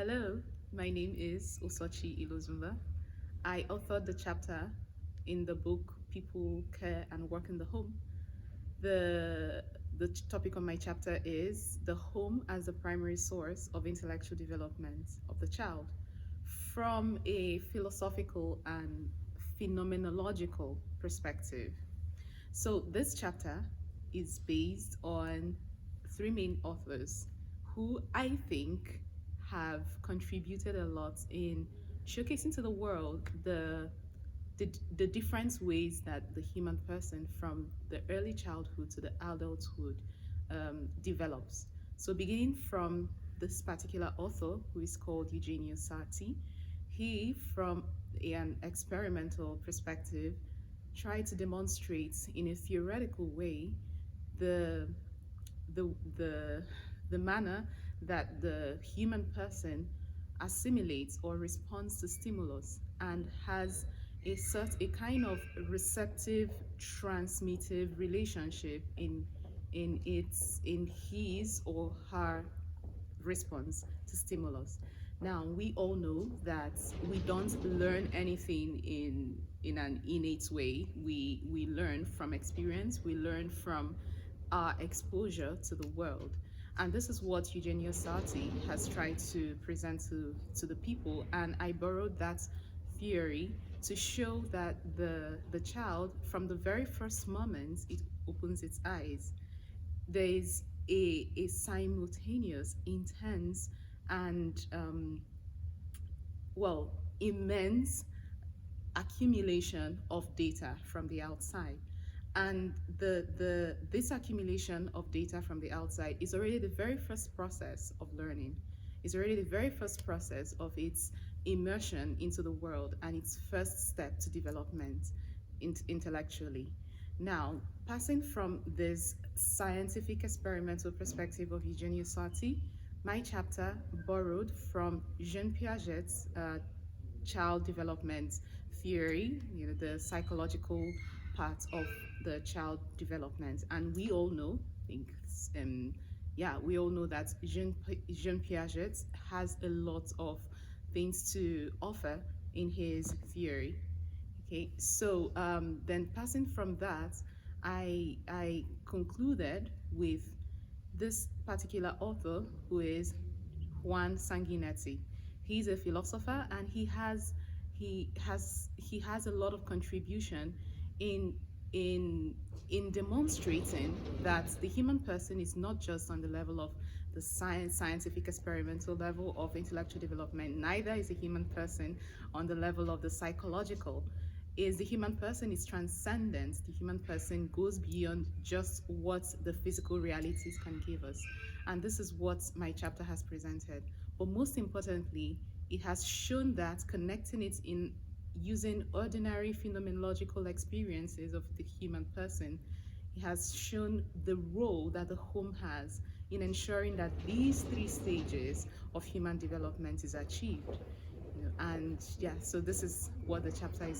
Hello, my name is Usochi Ilozumba. I authored the chapter in the book People Care and Work in the Home. The, the topic of my chapter is the home as the primary source of intellectual development of the child from a philosophical and phenomenological perspective. So this chapter is based on three main authors who I think have contributed a lot in showcasing to the world the different ways that the human person from the early childhood to the adulthood develops. So beginning from this particular author who is called Eugenio Sarti, he from an experimental perspective tried to demonstrate in a theoretical way the the the the manner that the human person assimilates or responds to stimulus and has a kind of receptive transmissive relationship in his or her response to stimulus. Now, we all know that we don't learn anything in an innate way. We learn from experience, we learn from our exposure to the world. And this is what Eugenio Sarti has tried to present to the people. And I borrowed that theory to show that the child, from the very first moment it opens its eyes, there is a simultaneous, intense, and immense accumulation of data from the outside. And this accumulation of data from the outside is already the very first process of learning. It's already the very first process of its immersion into the world and its first step to development intellectually. Now, passing from this scientific experimental perspective of Eugenio Sarti, my chapter borrowed from Jean Piaget's child development theory, the psychological part of the child development. And we all know, we all know that Jean Piaget has a lot of things to offer in his theory. Okay, so then passing from that, I concluded with this particular author who is Juan Sanguinetti. He's a philosopher and he has a lot of contribution in demonstrating that the human person is not just on the level of the scientific experimental level of intellectual development, neither is a human person on the level of the psychological. The human person is transcendent. The human person goes beyond just what the physical realities can give us. And this is what my chapter has presented. But most importantly, it has shown that connecting it in using ordinary phenomenological experiences of the human person, it has shown the role that the home has in ensuring that these three stages of human development is achieved. And yeah, so this is what the chapter is